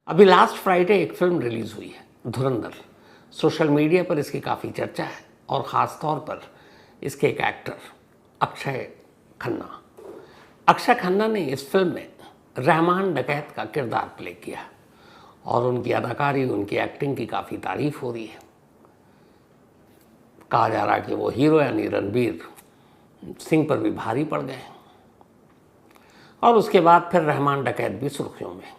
अभी last Friday एक film release हुई है धुरंधर। सोशल मीडिया पर इसकी काफ़ी चर्चा है और ख़ास तौर पर इसके एक एक्टर अक्षय खन्ना। अक्षय खन्ना ने इस फिल्म में रहमान डकैत का किरदार प्ले किया और उनकी अदाकारी, उनकी एक्टिंग की काफ़ी तारीफ हो रही है। कहा जा रहा है कि वो हीरो यानी रणवीर सिंह पर भी भारी पड़ गए और उसके बाद फिर रहमान डकैत भी सुर्खियों में।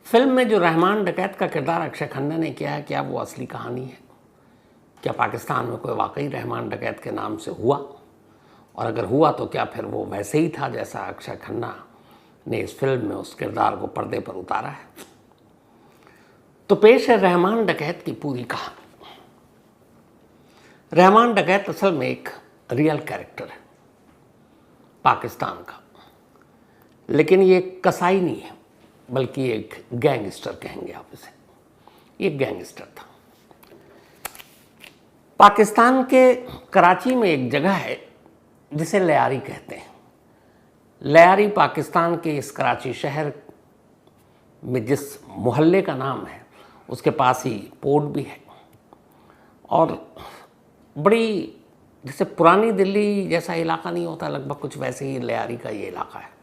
फिल्म में जो रहमान डकैत का किरदार अक्षय खन्ना ने किया है, क्या वो असली कहानी है? क्या पाकिस्तान में कोई वाकई रहमान डकैत के नाम से हुआ? और अगर हुआ तो क्या फिर वो वैसे ही था जैसा अक्षय खन्ना ने इस फिल्म में उस किरदार को पर्दे पर उतारा है? तो पेश है रहमान डकैत की पूरी कहानी। रहमान डकैत असल में एक रियल कैरेक्टर है पाकिस्तान का, लेकिन ये कसाई नहीं है बल्कि एक गैंगस्टर कहेंगे आप इसे। ये गैंगस्टर था। पाकिस्तान के कराची में एक जगह है जिसे लयारी कहते हैं। लयारी पाकिस्तान के इस कराची शहर में जिस मोहल्ले का नाम है उसके पास ही पोर्ट भी है और बड़ी जैसे पुरानी दिल्ली जैसा इलाका नहीं होता, लगभग कुछ वैसे ही लयारी का ये इलाका है।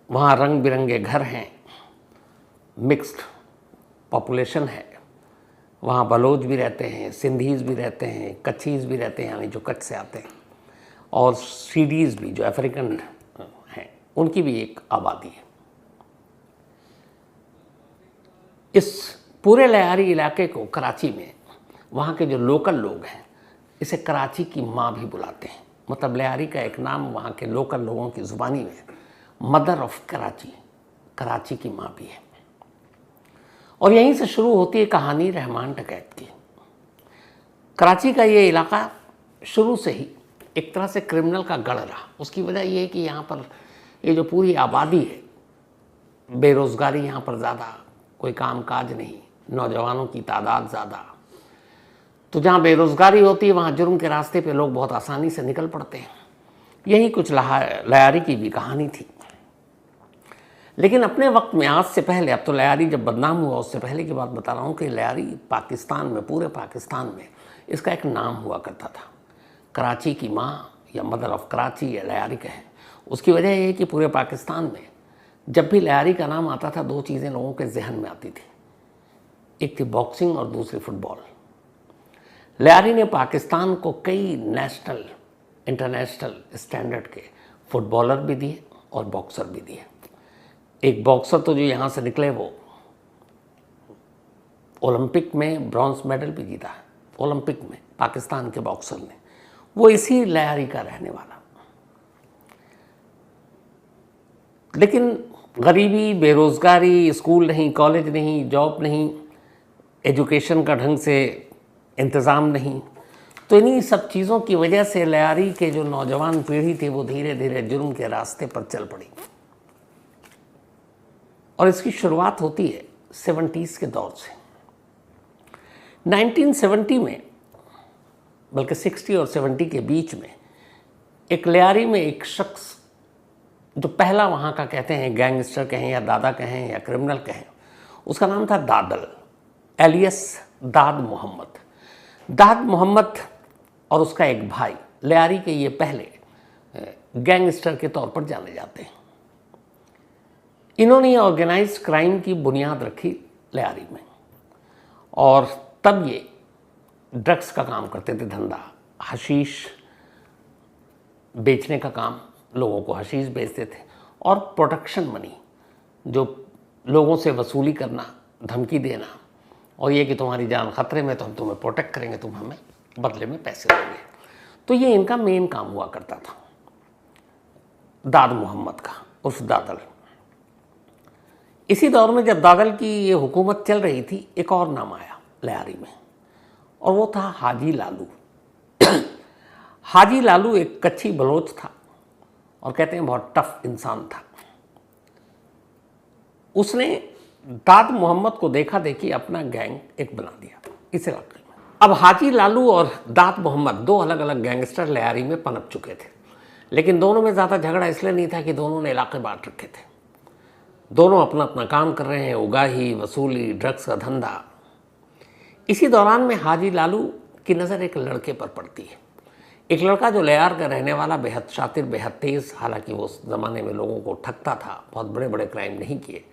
वहाँ रंग बिरंगे घर हैं, मिक्स्ड पॉपुलेशन है। वहाँ बलोच भी रहते हैं, सिंधीज़ भी रहते हैं, कच्छीज़ भी रहते हैं यानी जो कच्छ से आते हैं, और सीडीज़ भी जो अफ्रीकन हैं, उनकी भी एक आबादी है। इस पूरे लयारी इलाके को कराची में वहाँ के जो लोकल लोग हैं इसे कराची की माँ भी बुलाते हैं। मतलब लयारी का एक नाम वहाँ के लोकल लोगों की ज़ुबानी में मदर ऑफ कराची, कराची की माँ भी है। और यहीं से शुरू होती है कहानी रहमान डकैत की। कराची का ये इलाका शुरू से ही एक तरह से क्रिमिनल का गढ़ रहा। उसकी वजह ये है कि यहाँ पर ये जो पूरी आबादी है, बेरोज़गारी यहाँ पर ज़्यादा, कोई काम काज नहीं, नौजवानों की तादाद ज़्यादा। तो जहाँ बेरोज़गारी होती है वहाँ जुर्म के रास्ते पे लोग बहुत आसानी से निकल पड़ते हैं। यही कुछ लयारी की भी कहानी थी। लेकिन अपने वक्त में, आज से पहले, अब तो लयारी जब बदनाम हुआ उससे पहले की बात बता रहा हूँ कि लयारी पाकिस्तान में, पूरे पाकिस्तान में इसका एक नाम हुआ करता था। कराची की माँ या मदर ऑफ कराची या लयारी कहें। उसकी वजह यह है कि पूरे पाकिस्तान में जब भी लयारी का नाम आता था, दो चीज़ें लोगों के जहन में आती थी। एक थी बॉक्सिंग और दूसरी फुटबॉल। लयारी ने पाकिस्तान को कई नेशनल, इंटरनेशनल स्टैंडर्ड के फुटबॉलर भी दिए और बॉक्सर भी दिए। एक बॉक्सर तो जो यहाँ से निकले वो ओलंपिक में ब्रॉन्ज मेडल भी जीता है। ओलंपिक में पाकिस्तान के बॉक्सर ने, वो इसी लयारी का रहने वाला। लेकिन गरीबी, बेरोज़गारी, स्कूल नहीं, कॉलेज नहीं, जॉब नहीं, एजुकेशन का ढंग से इंतज़ाम नहीं, तो इन्हीं सब चीज़ों की वजह से लयारी के जो नौजवान पीढ़ी थी वो धीरे धीरे जुर्म के रास्ते पर चल पड़ी। और इसकी शुरुआत होती है 70s के दौर से। 1970 में, बल्कि 60 और 70 के बीच में, एक लयारी में एक शख्स जो पहला वहाँ का कहते हैं गैंगस्टर कहें या दादा कहें या क्रिमिनल कहें, उसका नाम था दादल, एलियस दाद मोहम्मद। दाद मोहम्मद और उसका एक भाई लयारी के ये पहले गैंगस्टर के तौर पर जाने जाते हैं। इन्होंने ऑर्गेनाइज्ड क्राइम की बुनियाद रखी लयारी में और तब ये ड्रग्स का काम करते थे, धंधा, हशीश बेचने का काम, लोगों को हशीश बेचते थे। और प्रोटेक्शन मनी, जो लोगों से वसूली करना, धमकी देना और ये कि तुम्हारी जान खतरे में तो हम तुम्हें प्रोटेक्ट करेंगे, तुम हमें बदले में पैसे दोगे। तो ये इनका मेन काम हुआ करता था, दाद मोहम्मद का उर्फ दादल। इसी दौर में जब दादल की ये हुकूमत चल रही थी, एक और नाम आया लयारी में और वो था हाजी लालू। हाजी लालू एक कच्छी बलोच था और कहते हैं बहुत टफ इंसान था। उसने दाद मोहम्मद को देखा देखी अपना गैंग एक बना दिया इस इलाके में। अब हाजी लालू और दाद मोहम्मद दो अलग अलग गैंगस्टर लयारी में पनप चुके थे, लेकिन दोनों में ज़्यादा झगड़ा इसलिए नहीं था कि दोनों ने इलाके बांट रखे थे। दोनों अपना अपना काम कर रहे हैं, उगाही, वसूली, ड्रग्स का धंधा। इसी दौरान में हाजी लालू की नज़र एक लड़के पर पड़ती है। एक लड़का जो लयार का रहने वाला, बेहद शातिर, बेहद तेज़, हालांकि वो उस ज़माने में लोगों को ठगता था, बहुत बड़े बड़े क्राइम नहीं किए।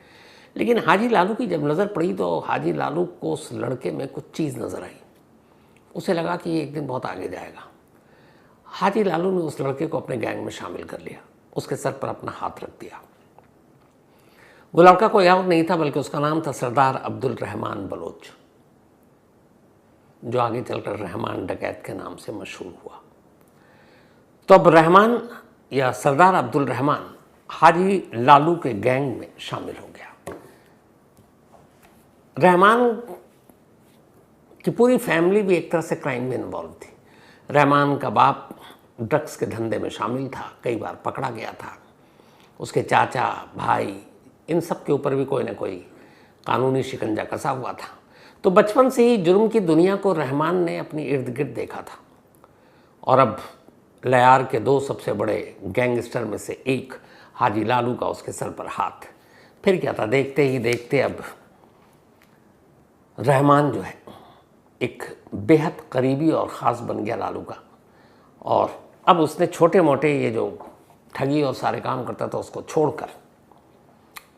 लेकिन हाजी लालू की जब नज़र पड़ी तो हाजी लालू को उस लड़के में कुछ चीज़ नज़र आई। उसे लगा कि ये एक दिन बहुत आगे जाएगा। हाजी लालू ने उस लड़के को अपने गैंग में शामिल कर लिया, उसके सर पर अपना हाथ रख दिया। वो लड़का कोई और नहीं था बल्कि उसका नाम था सरदार अब्दुल रहमान बलोच, जो आगे चलकर रहमान डकैत के नाम से मशहूर हुआ। तो अब रहमान या सरदार अब्दुल रहमान हाजी लालू के गैंग में शामिल हो गया। रहमान की पूरी फैमिली भी एक तरह से क्राइम में इन्वॉल्व थी। रहमान का बाप ड्रग्स के धंधे में शामिल था, कई बार पकड़ा गया था। उसके चाचा, भाई, इन सब के ऊपर भी कोई ना कोई कानूनी शिकंजा कसा हुआ था। तो बचपन से ही जुर्म की दुनिया को रहमान ने अपनी इर्द गिर्द देखा था। और अब लयार के दो सबसे बड़े गैंगस्टर में से एक हाजी लालू का उसके सर पर हाथ। फिर क्या था, देखते ही देखते अब रहमान जो है एक बेहद करीबी और ख़ास बन गया लालू का। और अब उसने छोटे मोटे ये जो ठगी और सारे काम करता था उसको छोड़कर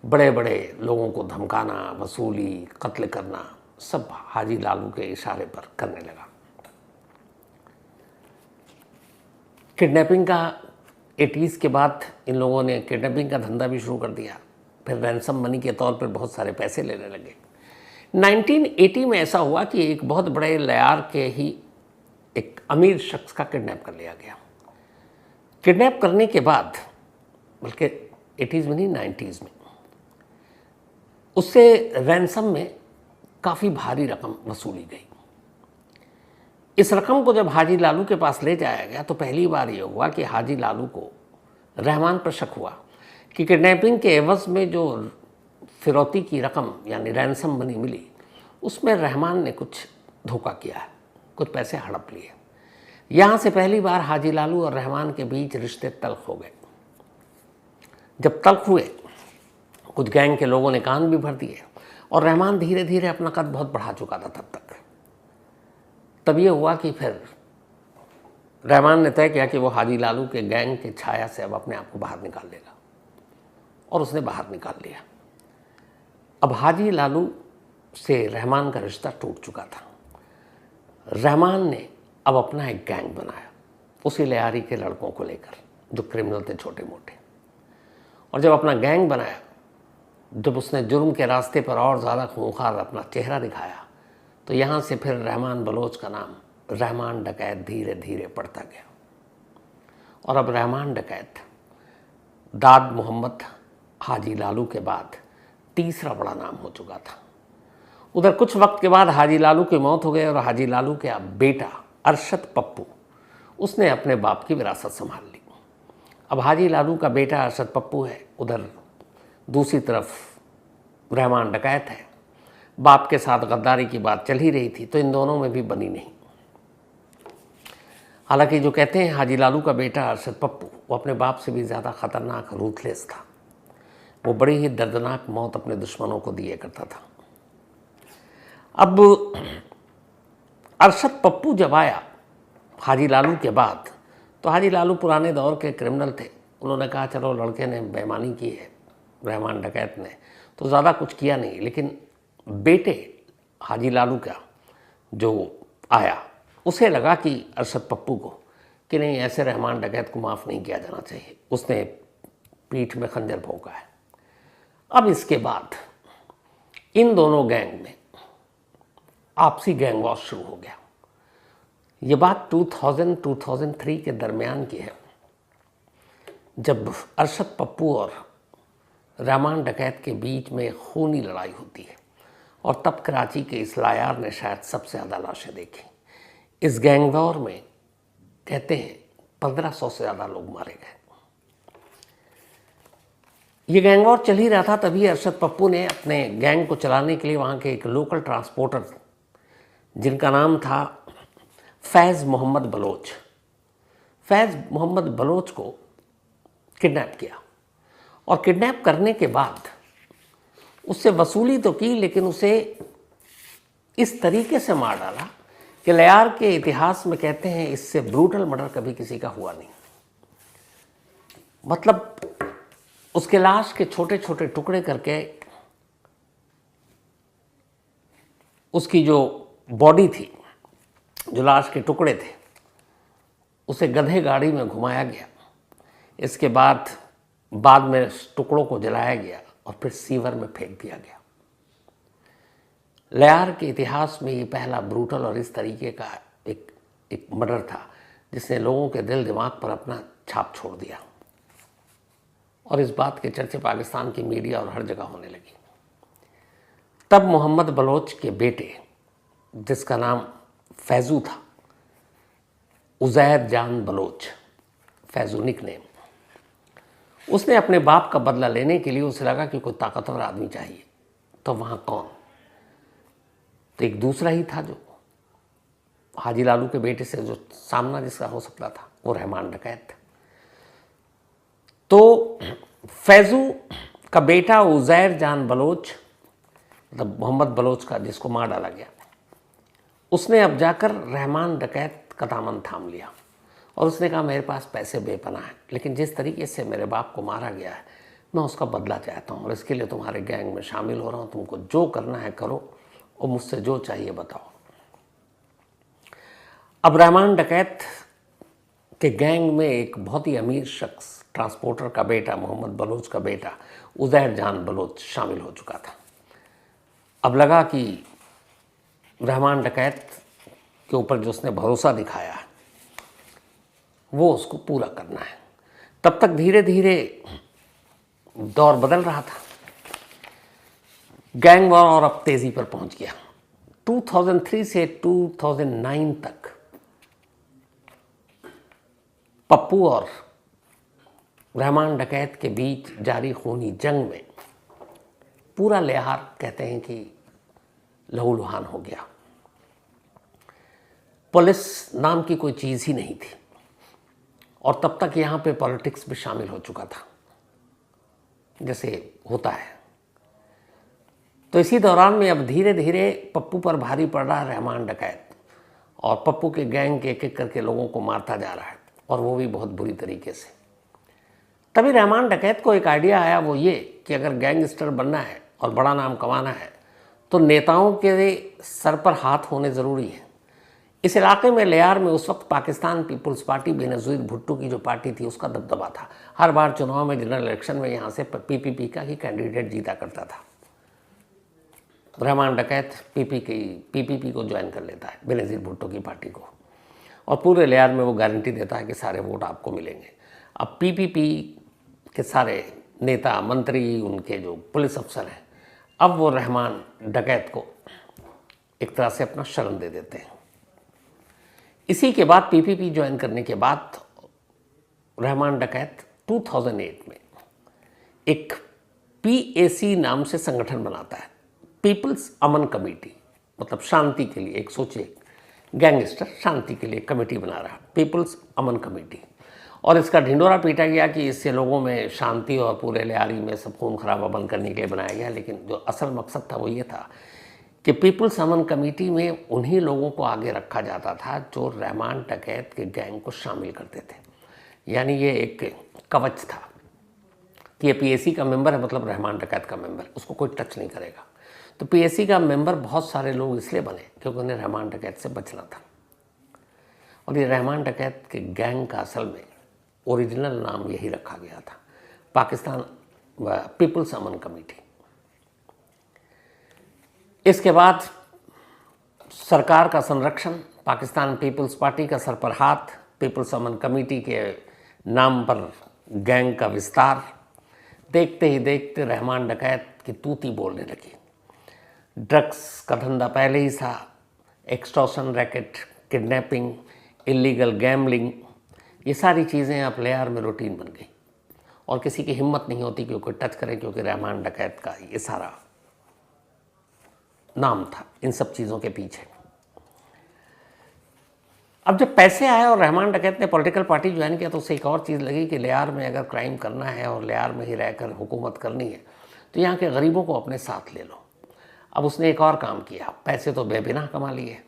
बड़े बड़े लोगों को धमकाना, वसूली, कत्ल करना, सब हाजी लालू के इशारे पर करने लगा। किडनैपिंग का 80s के बाद इन लोगों ने किडनैपिंग का धंधा भी शुरू कर दिया। फिर रैंसम मनी के तौर पर बहुत सारे पैसे लेने लगे। 1980 में ऐसा हुआ कि एक बहुत बड़े लयार के ही एक अमीर शख्स का किडनैप कर लिया गया। किडनैप करने के बाद, बल्कि 80s में नहीं 90s में, उससे रैंसम में काफ़ी भारी रकम वसूली गई। इस रकम को जब हाजी लालू के पास ले जाया गया तो पहली बार ये हुआ कि हाजी लालू को रहमान पर शक हुआ कि किडनैपिंग के एवज में जो फिरौती की रकम यानी रैंसम मनी मिली, उसमें रहमान ने कुछ धोखा किया है, कुछ पैसे हड़प लिए। यहाँ से पहली बार हाजी लालू और रहमान के बीच रिश्ते तल्ख हो गए। जब तल्ख हुए, कुछ गैंग के लोगों ने कान भी भर दिए और रहमान धीरे धीरे अपना कद बहुत बढ़ा चुका था तब तक। तब ये हुआ कि फिर रहमान ने तय किया कि वो हाजी लालू के गैंग की छाया से अब अपने आप को बाहर निकाल लेगा, और उसने बाहर निकाल लिया। अब हाजी लालू से रहमान का रिश्ता टूट चुका था। रहमान ने अब अपना एक गैंग बनाया, उसी लियारी के लड़कों को लेकर जो क्रिमिनल थे छोटे मोटे। और जब अपना गैंग बनाया, जब उसने जुर्म के रास्ते पर और ज़्यादा खूंखार अपना चेहरा दिखाया, तो यहाँ से फिर रहमान बलोच का नाम रहमान डकैत धीरे धीरे बढ़ता गया। और अब रहमान डकैत दाद मोहम्मद हाजी लालू के बाद तीसरा बड़ा नाम हो चुका था। उधर कुछ वक्त के बाद हाजी लालू की मौत हो गई और हाजी लालू के बेटा अरशद पप्पू, उसने अपने बाप की विरासत संभाल ली। अब हाजी लालू का बेटा अरशद पप्पू है, उधर दूसरी तरफ रहमान डकैत है। बाप के साथ गद्दारी की बात चल ही रही थी, तो इन दोनों में भी बनी नहीं। हालांकि जो कहते हैं हाजी लालू का बेटा अरशद पप्पू, वो अपने बाप से भी ज़्यादा ख़तरनाक, रूथलेस था। वो बड़ी ही दर्दनाक मौत अपने दुश्मनों को दिए करता था। अब अरशद पप्पू जब आया हाजी लालू के बाद, तो हाजी लालू पुराने दौर के क्रिमिनल थे। उन्होंने कहा चलो लड़के ने बेईमानी की है, रहमान डकैत ने, तो ज़्यादा कुछ किया नहीं। लेकिन बेटे हाजी लालू का जो आया, उसे लगा कि अरशद पप्पू को कि नहीं, ऐसे रहमान डकैत को माफ़ नहीं किया जाना चाहिए, उसने पीठ में खंजर भोंका है। अब इसके बाद इन दोनों गैंग में आपसी गैंग वॉर शुरू हो गया। ये बात 2000-2003 के दरमियान की है, जब अरशद पप्पू और रहमान डकैत के बीच में खूनी लड़ाई होती है। और तब कराची के इस लायार ने शायद सबसे ज़्यादा लाशें देखी। इस गैंग वॉर में कहते हैं 1500 से ज़्यादा लोग मारे गए। ये गैंग वॉर चल ही रहा था, तभी अरशद पप्पू ने अपने गैंग को चलाने के लिए वहाँ के एक लोकल ट्रांसपोर्टर, जिनका नाम था फैज़ मोहम्मद बलोच, फैज़ मोहम्मद बलोच को किडनैप किया। और किडनैप करने के बाद उससे वसूली तो की, लेकिन उसे इस तरीके से मार डाला कि लयार के इतिहास में कहते हैं इससे ब्रूटल मर्डर कभी किसी का हुआ नहीं। मतलब उसके लाश के छोटे छोटे टुकड़े करके उसकी जो बॉडी थी, जो लाश के टुकड़े थे, उसे गधे गाड़ी में घुमाया गया। इसके बाद में टुकड़ों को जलाया गया और फिर सीवर में फेंक दिया गया। लयार के इतिहास में ये पहला ब्रूटल और इस तरीके का एक मर्डर था जिसने लोगों के दिल दिमाग पर अपना छाप छोड़ दिया। और इस बात के चर्चे पाकिस्तान की मीडिया और हर जगह होने लगी। तब मोहम्मद बलोच के बेटे, जिसका नाम फैजू था, उज़ैर जान बलोच, फैजू निकनेम, उसने अपने बाप का बदला लेने के लिए, उसे लगा कि कोई ताकतवर आदमी चाहिए। तो वहाँ कौन? तो एक दूसरा ही था जो हाजी लालू के बेटे से जो सामना जिसका हो सकता था, वो रहमान डकैत था। तो फैजू का बेटा उज़ैर जान बलोच, मतलब मोहम्मद बलोच का जिसको मार डाला गया, उसने अब जाकर रहमान डकैत का दामन थाम लिया और उसने कहा मेरे पास पैसे बेपनाह हैं, लेकिन जिस तरीके से मेरे बाप को मारा गया है मैं उसका बदला चाहता हूँ और इसके लिए तुम्हारे गैंग में शामिल हो रहा हूँ। तुमको जो करना है करो और मुझसे जो चाहिए बताओ। अब रहमान डकैत के गैंग में एक बहुत ही अमीर शख्स, ट्रांसपोर्टर का बेटा, मोहम्मद बलोच का बेटा उज़ैर जान बलोच शामिल हो चुका था। अब लगा कि रहमान डकैत के ऊपर जो उसने भरोसा दिखाया है वो उसको पूरा करना है। तब तक धीरे धीरे दौर बदल रहा था। गैंग वॉर और अब तेजी पर पहुंच गया। 2003 से 2009 तक पप्पू और रहमान डकैत के बीच जारी खूनी जंग में पूरा लिहार कहते हैं कि लहूलुहान हो गया। पुलिस नाम की कोई चीज़ ही नहीं थी और तब तक यहाँ पे पॉलिटिक्स भी शामिल हो चुका था जैसे होता है। तो इसी दौरान में अब धीरे धीरे पप्पू पर भारी पड़ रहा है रहमान डकैत और पप्पू के गैंग के एक एक करके लोगों को मारता जा रहा है और वो भी बहुत बुरी तरीके से। तभी रहमान डकैत को एक आइडिया आया, वो ये कि अगर गैंगस्टर बनना है और बड़ा नाम कमाना है तो नेताओं के सर पर हाथ होने ज़रूरी है। इस इलाके में लियार में उस वक्त पाकिस्तान पीपल्स पार्टी, बेनज़ीर भुट्टो की जो पार्टी थी उसका दबदबा था। हर बार चुनाव में, जनरल इलेक्शन में यहाँ से पीपीपी का ही कैंडिडेट जीता करता था। रहमान डकैत पीपीपी को ज्वाइन कर लेता है, बेनज़ीर भुट्टो की पार्टी को, और पूरे लियार में वो गारंटी देता है कि सारे वोट आपको मिलेंगे। अब पीपीपी के सारे नेता, मंत्री, उनके जो पुलिस अफसर हैं, अब वो रहमान डकैत को एक तरह से अपना शरण दे देते हैं। इसी के बाद पीपीपी ज्वाइन करने के बाद रहमान डकैत 2008 में एक पीएसी नाम से संगठन बनाता है, पीपल्स अमन कमेटी, मतलब शांति के लिए। एक सोचिए, गैंगस्टर शांति के लिए कमेटी बना रहा, पीपल्स अमन कमेटी। और इसका ढिंडोरा पीटा गया कि इससे लोगों में शांति और पूरे लियारी में सब खून खराबा बंद करने के लिए बनाया गया। लेकिन जो असल मकसद था वो ये था कि पीपल्स अमन कमेटी में उन्हीं लोगों को आगे रखा जाता था जो रहमान डकैत के गैंग को शामिल करते थे। यानी ये एक कवच था कि ये पीएसी का मेंबर है, मतलब रहमान डकैत का मेंबर, उसको कोई टच नहीं करेगा। तो पीएसी का मेंबर बहुत सारे लोग इसलिए बने क्योंकि उन्हें रहमान डकैत से बचना था। और ये रहमान डकैत के गैंग का असल में ओरिजिनल नाम यही रखा गया था, पाकिस्तान पीपल्स अमन कमेटी। इसके बाद सरकार का संरक्षण, पाकिस्तान पीपल्स पार्टी का सर पर हाथ, पीपल्स अमन कमेटी के नाम पर गैंग का विस्तार, देखते ही देखते रहमान डकैत की तूती बोलने लगी। ड्रग्स का धंधा पहले ही था, extortion racket, kidnapping, illegal gambling, ये सारी चीज़ें अब लियार में रूटीन बन गई और किसी की हिम्मत नहीं होती कि कोई टच करे, क्योंकि रहमान डकैत का ये सारा नाम था इन सब चीज़ों के पीछे। अब जब पैसे आए और रहमान डकैत ने पॉलिटिकल पार्टी ज्वाइन किया तो उसे एक और चीज़ लगी कि लियार में अगर क्राइम करना है और लियार में ही रहकर हुकूमत करनी है तो यहाँ के गरीबों को अपने साथ ले लो। अब उसने एक और काम किया, पैसे तो बेबिना कमा लिए,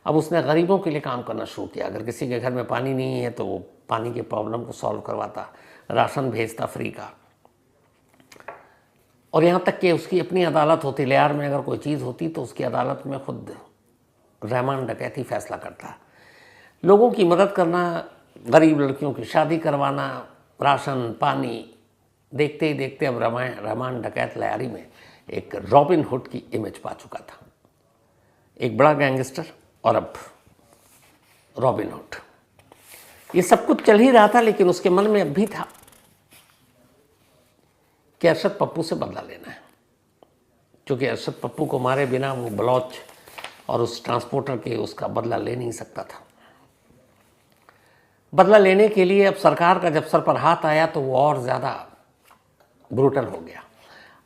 अब उसने गरीबों के लिए काम करना शुरू किया। अगर किसी के घर में पानी नहीं है तो वो पानी की प्रॉब्लम को सॉल्व करवाता, राशन भेजता फ्री का। और यहाँ तक कि उसकी अपनी अदालत होती, लियार में अगर कोई चीज़ होती तो उसकी अदालत में खुद रहमान डकैत ही फैसला करता। लोगों की मदद करना, गरीब लड़कियों की शादी करवाना, राशन पानी, देखते ही देखते अब रहमान डकैत लियारी में एक रॉबिन हुड की इमेज पा चुका था। एक बड़ा गैंगस्टर और अब रॉबिन हुड। ये सब कुछ चल ही रहा था, लेकिन उसके मन में अब भी था कि अरशद पप्पू से बदला लेना है, क्योंकि अरशद पप्पू को मारे बिना वो बलौच और उस ट्रांसपोर्टर के उसका बदला ले नहीं सकता था। बदला लेने के लिए अब सरकार का जब सर पर हाथ आया तो वो और ज़्यादा ब्रूटल हो गया।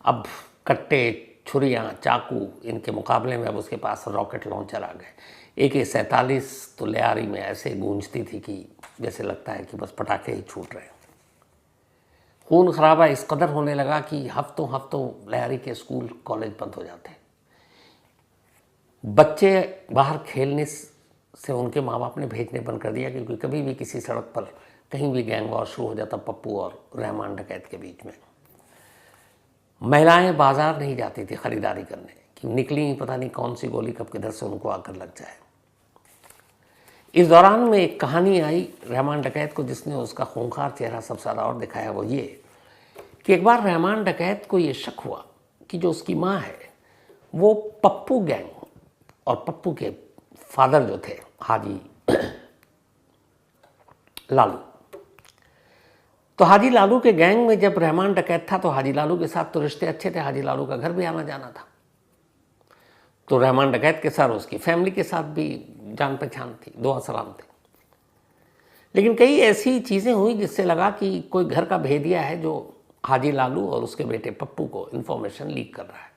अब कट्टे, छुरियाँ, चाकू, इनके मुकाबले में अब उसके पास रॉकेट लॉन्चर आ गए। AK-47 तो लियारी में ऐसे गूंजती थी कि जैसे लगता है कि बस पटाखे ही छूट रहे। खून खराबा इस कदर होने लगा कि हफ्तों हफ्तों लियारी के स्कूल कॉलेज बंद हो जाते। बच्चे बाहर खेलने से उनके माँ बाप ने भेजने बंद कर दिया, क्योंकि कभी भी किसी सड़क पर कहीं भी गैंग वॉर शुरू हो जाता पप्पू और रहमान डकैत के बीच में। महिलाएं बाजार नहीं जाती थी खरीदारी करने, कि निकली पता नहीं कौन सी गोली कब किधर से उनको आकर लग जाए। इस दौरान में एक कहानी आई रहमान डकैत को, जिसने उसका खूंखार चेहरा सबसे ज़्यादा और दिखाया। वो ये कि एक बार रहमान डकैत को ये शक हुआ कि जो उसकी माँ है वो पप्पू गैंग और पप्पू के फादर जो थे हाजी लालू, तो हाजी लालू के गैंग में जब रहमान डकैत था तो हाजी लालू के साथ तो रिश्ते अच्छे थे, हाजी लालू का घर भी आना जाना था। तो रहमान डकैत के साथ उसकी फैमिली के साथ भी जान पहचान थी, दुआ सलाम थे। लेकिन कई ऐसी चीज़ें हुई जिससे लगा कि कोई घर का भेदिया है जो हाजी लालू और उसके बेटे पप्पू को इन्फॉर्मेशन लीक कर रहा है।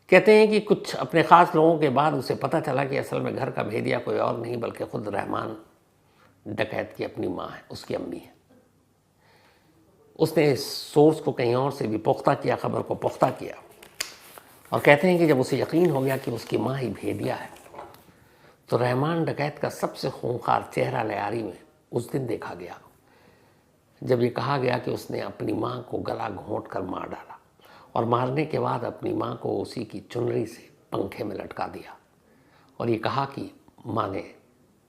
कहते हैं कि कुछ अपने ख़ास लोगों के बाद उसे पता चला कि असल में घर का भेदिया कोई और नहीं बल्कि खुद रहमान डकैत की अपनी माँ है, उसकी अम्मी है। उसने इस सोर्स को कहीं और से भी पुख्ता किया, खबर को पुख्ता किया, और कहते हैं कि जब उसे यकीन हो गया कि उसकी माँ ही भेदिया है तो रहमान डकैत का सबसे खूंखार चेहरा लियारी में उस दिन देखा गया जब ये कहा गया कि उसने अपनी माँ को गला घोंट कर मार डाला और मारने के बाद अपनी माँ को उसी की चुनरी से पंखे में लटका दिया और ये कहा कि माँ ने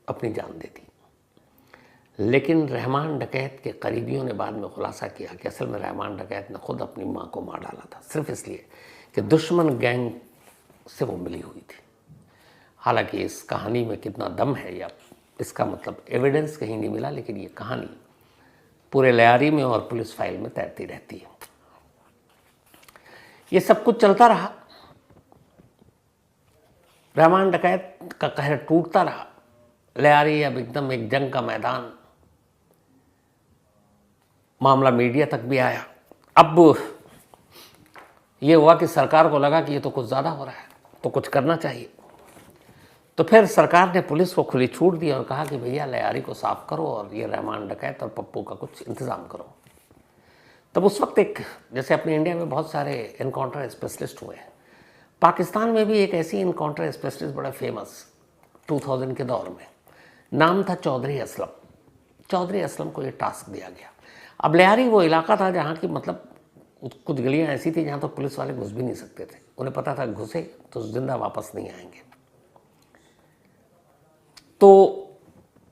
अपनी जान दे दी। लेकिन रहमान डकैत के करीबियों ने बाद में खुलासा किया कि असल में रहमान डकैत ने खुद अपनी माँ को मार डाला था, सिर्फ इसलिए कि दुश्मन गैंग से वो मिली हुई थी। हालांकि इस कहानी में कितना दम है या इसका मतलब एविडेंस कहीं नहीं मिला, लेकिन ये कहानी पूरे लियारी में और पुलिस फाइल में तैरती रहती है। ये सब कुछ चलता रहा, रहमान डकैत का कहर टूटता रहा। लियारी अब एकदम एक जंग का मैदान, मामला मीडिया तक भी आया। अब ये हुआ कि सरकार को लगा कि ये तो कुछ ज़्यादा हो रहा है, तो कुछ करना चाहिए। तो फिर सरकार ने पुलिस को खुली छूट दी और कहा कि भैया लियारी को साफ करो और ये रहमान डकैत और पप्पू का कुछ इंतज़ाम करो। तब उस वक्त एक, जैसे अपने इंडिया में बहुत सारे इनकाउंटर स्पेशलिस्ट हुए हैं, पाकिस्तान में भी एक ऐसी इनकाउंटर स्पेशलिस्ट बड़ा फेमस 2000 के दौर में, नाम था चौधरी असलम। चौधरी असलम को ये टास्क दिया गया। अब लियारी वो इलाका था जहाँ की मतलब कुछ गलियाँ ऐसी थी जहाँ तो पुलिस वाले घुस भी नहीं सकते थे। उन्हें पता था घुसे तो जिंदा वापस नहीं आएंगे। तो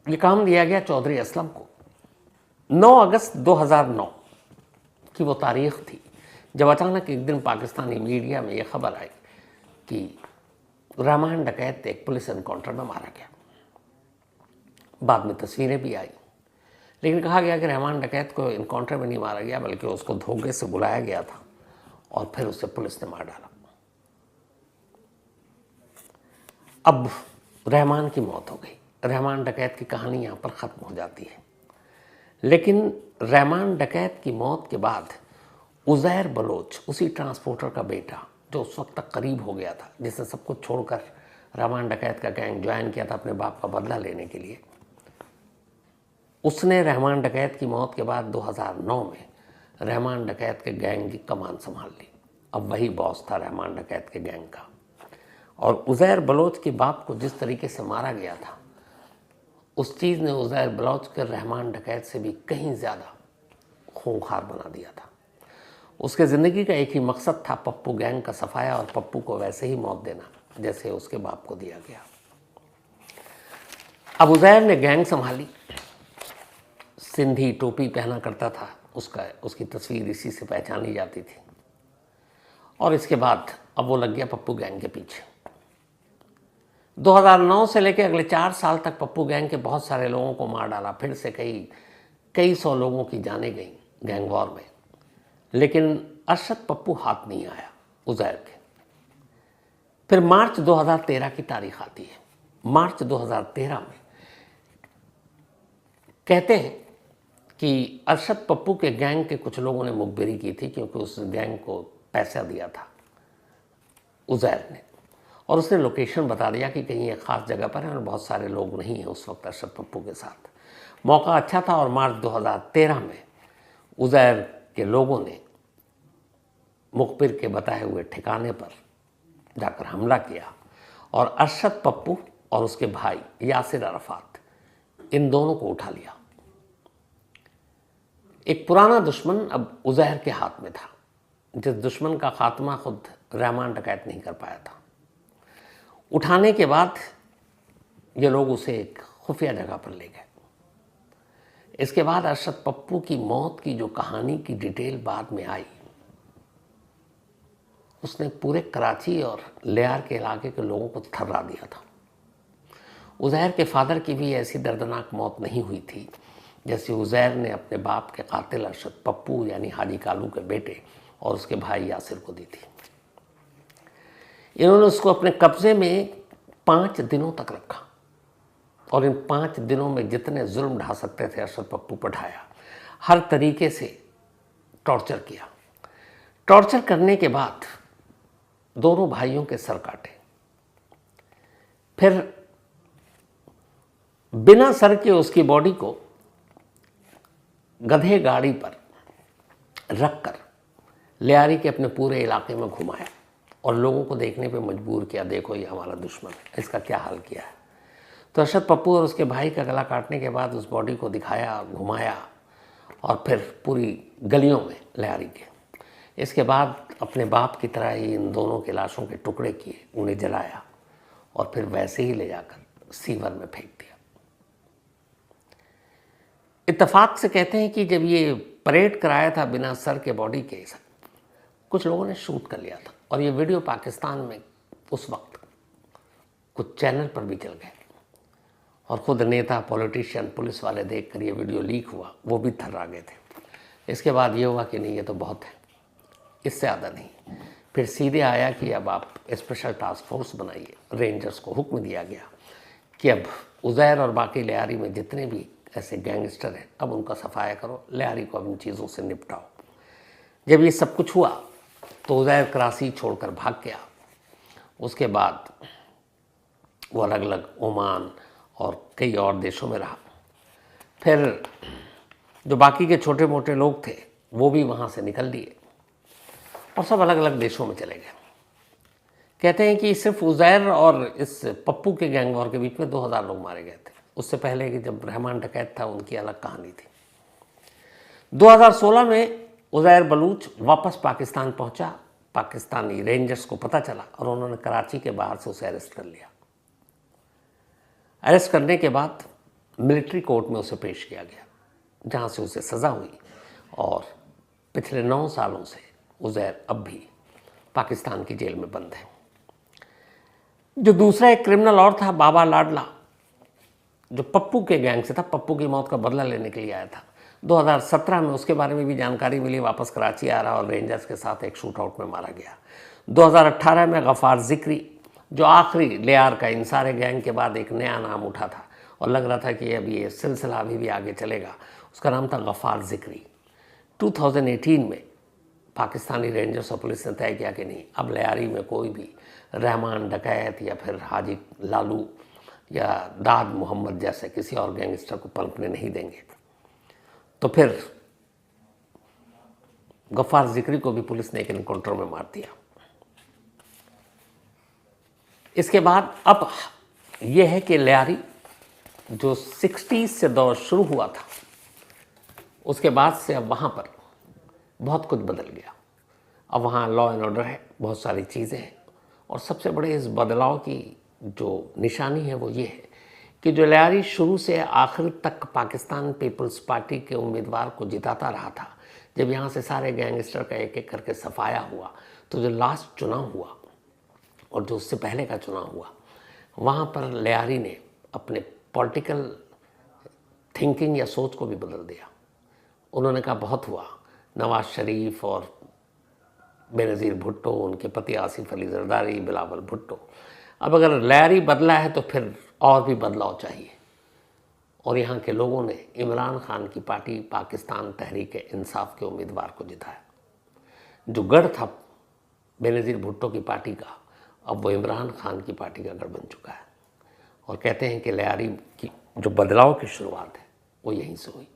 ये काम दिया गया चौधरी असलम को। 9 अगस्त 2009 की वो तारीख थी जब अचानक एक दिन पाकिस्तानी मीडिया में ये खबर आई कि रहमान डकैत एक पुलिस एनकाउंटर में मारा गया। बाद में तस्वीरें भी आई, लेकिन कहा गया कि रहमान डकैत को एनकाउंटर में नहीं मारा गया बल्कि उसको धोखे से बुलाया गया था और फिर उसे पुलिस ने मार डाला। अब रहमान की मौत हो गई, रहमान डकैत की कहानी यहाँ पर ख़त्म हो जाती है। लेकिन रहमान डकैत की मौत के बाद उज़ैर बलोच, उसी ट्रांसपोर्टर का बेटा जो उस वक्त तक करीब हो गया था, जिसने सब कुछ छोड़कर रहमान डकैत का गैंग ज्वाइन किया था अपने बाप का बदला लेने के लिए, उसने रहमान डकैत की मौत के बाद 2009 में रहमान डकैत के गैंग की कमान संभाल ली। अब वही बॉस था रहमान डकैत के गैंग का। और उज़ैर बलोच के बाप को जिस तरीके से मारा गया था, उस चीज़ ने उज़ैर बलोच के रहमान डकैत से भी कहीं ज़्यादा खूंखार बना दिया था। उसके ज़िंदगी का एक ही मकसद था, पप्पू गैंग का सफाया, और पप्पू को वैसे ही मौत देना जैसे उसके बाप को दिया गया। अब उज़ैर ने गैंग संभाली, सिंधी टोपी पहना करता था, उसकी तस्वीर इसी से पहचानी जाती थी। और इसके बाद अब वो लग गया पप्पू गैंग के पीछे। 2009 से लेकर अगले 4 साल तक पप्पू गैंग के बहुत सारे लोगों को मार डाला। फिर से कई सौ लोगों की जानें गई गैंग वॉर में, लेकिन अरशद पप्पू हाथ नहीं आया उज़ैर के। फिर मार्च 2013 की तारीख आती है। मार्च 2013 में कहते हैं कि अरशद पप्पू के गैंग के कुछ लोगों ने मुखबिरी की थी, क्योंकि उस गैंग को पैसा दिया था उज़ैर ने, और उसने लोकेशन बता दिया कि कहीं एक ख़ास जगह पर है और बहुत सारे लोग नहीं हैं उस वक्त अरशद पप्पू के साथ। मौका अच्छा था और मार्च 2013 में उज़ैर के लोगों ने मुखबिर के बताए हुए ठिकाने पर जाकर हमला किया और अरशद पप्पू और उसके भाई यासिर अरफात, इन दोनों को उठा लिया। एक पुराना दुश्मन अब उज़ैर के हाथ में था, जिस दुश्मन का खात्मा खुद रहमान डकैत नहीं कर पाया था। उठाने के बाद ये लोग उसे एक खुफिया जगह पर ले गए। इसके बाद अरशद पप्पू की मौत की जो कहानी की डिटेल बाद में आई, उसने पूरे कराची और लियार के इलाके के लोगों को थर्रा दिया था। उज़ैर के फादर की भी ऐसी दर्दनाक मौत नहीं हुई थी जैसे उज़ैर ने अपने बाप के कातिल अरशद पप्पू यानी हाजी कालू के बेटे और उसके भाई यासिर को दी थी। इन्होंने उसको अपने कब्जे में 5 दिनों तक रखा और इन 5 दिनों में जितने जुल्म ढा सकते थे अरशद पप्पू पर ढाया। हर तरीके से टॉर्चर किया। टॉर्चर करने के बाद दोनों भाइयों के सर काटे। फिर बिना सर के उसकी बॉडी को गधे गाड़ी पर रखकर लियारी के अपने पूरे इलाके में घुमाया और लोगों को देखने पे मजबूर किया, देखो ये हमारा दुश्मन है, इसका क्या हाल किया है। तो अरशद पप्पू और उसके भाई का गला काटने के बाद उस बॉडी को दिखाया, घुमाया और फिर पूरी गलियों में लियारी के। इसके बाद अपने बाप की तरह ही इन दोनों के लाशों के टुकड़े किए, उन्हें जलाया और फिर वैसे ही ले जाकर सीवर में फेंक दिया। इत्तेफाक से कहते हैं कि जब ये परेड कराया था बिना सर के बॉडी के, कुछ लोगों ने शूट कर लिया था और ये वीडियो पाकिस्तान में उस वक्त कुछ चैनल पर भी चल गए और ख़ुद नेता, पॉलिटिशियन, पुलिस वाले देखकर ये वीडियो लीक हुआ, वो भी थर्रा गए थे। इसके बाद ये हुआ कि नहीं, ये तो बहुत है, इससे ज़्यादा नहीं। फिर सीधे आया कि अब आप स्पेशल टास्क फोर्स बनाइए। रेंजर्स को हुक्म दिया गया कि अब उज़ैर और बाकी लियारी में जितने भी ऐसे गैंगस्टर हैं, अब उनका सफाया करो, लियारी को अब इन चीज़ों से निपटाओ। जब ये सब कुछ हुआ तो उज़ैर कराची छोड़कर भाग गया। उसके बाद वो अलग अलग ओमान और कई और देशों में रहा। फिर जो बाकी के छोटे मोटे लोग थे वो भी वहाँ से निकल लिए और सब अलग अलग देशों में चले गए। कहते हैं कि सिर्फ उज़ैर और इस पप्पू के गैंग वॉर के बीच में 2000 लोग मारे गए थे। उससे पहले कि जब रहमान डकैत था उनकी अलग कहानी थी। 2016 में उज़ैर बलूच वापस पाकिस्तान पहुंचा। पाकिस्तानी रेंजर्स को पता चला और उन्होंने कराची के बाहर से उसे अरेस्ट कर लिया। अरेस्ट करने के बाद मिलिट्री कोर्ट में उसे पेश किया गया, जहां से उसे सज़ा हुई और पिछले 9 सालों से उज़ैर अब भी पाकिस्तान की जेल में बंद है। जो दूसरा एक क्रिमिनल और था, बाबा लाडला, जो पप्पू के गैंग से था, पप्पू की मौत का बदला लेने के लिए आया था। 2017 में उसके बारे में भी जानकारी मिली, वापस कराची आ रहा और रेंजर्स के साथ एक शूट आउट में मारा गया। 2018 में गफ़ार ज़िक्री, जो आखिरी लियार का इन सारे गैंग के बाद एक नया नाम उठा था और लग रहा था कि अब ये सिलसिला अभी भी आगे चलेगा, उसका नाम था गफ़ार ज़िक्री। 2018 में पाकिस्तानी रेंजर्स और पुलिस ने तय किया कि नहीं, अब लियारी में कोई भी रहमान डकैत या फिर हाजी लालू या दाद मोहम्मद जैसे किसी और गैंगस्टर को पनपने नहीं देंगे। तो फिर गफ्फार जिक्री को भी पुलिस ने एक एनकाउंटर में मार दिया। इसके बाद अब यह है कि लियारी जो 60s से दौर शुरू हुआ था, उसके बाद से अब वहाँ पर बहुत कुछ बदल गया। अब वहाँ लॉ एंड ऑर्डर है, बहुत सारी चीज़ें हैं, और सबसे बड़े इस बदलाव की जो निशानी है वो ये है कि जो लियारी शुरू से आखिर तक पाकिस्तान पीपल्स पार्टी के उम्मीदवार को जिताता रहा था, जब यहाँ से सारे गैंगस्टर का एक एक करके सफाया हुआ, तो जो लास्ट चुनाव हुआ और जो उससे पहले का चुनाव हुआ, वहाँ पर लियारी ने अपने पॉलिटिकल थिंकिंग या सोच को भी बदल दिया। उन्होंने कहा बहुत हुआ, नवाज शरीफ और बेनज़ीर भुट्टो, उनके पति आसिफ अली जरदारी, बिलावल भुट्टो, अब अगर लियारी बदला है तो फिर और भी बदलाव चाहिए। और यहाँ के लोगों ने इमरान खान की पार्टी पाकिस्तान तहरीक इंसाफ के उम्मीदवार को जिताया। जो गढ़ था बेनज़ीर भुट्टो की पार्टी का, अब वो इमरान खान की पार्टी का गढ़ बन चुका है। और कहते हैं कि लियारी की जो बदलाव की शुरुआत है वो यहीं से हुई।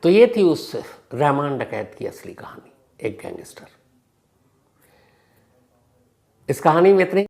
तो ये थी उस रहमान डकैत की असली कहानी, एक गैंगस्टर। इस कहानी में इतने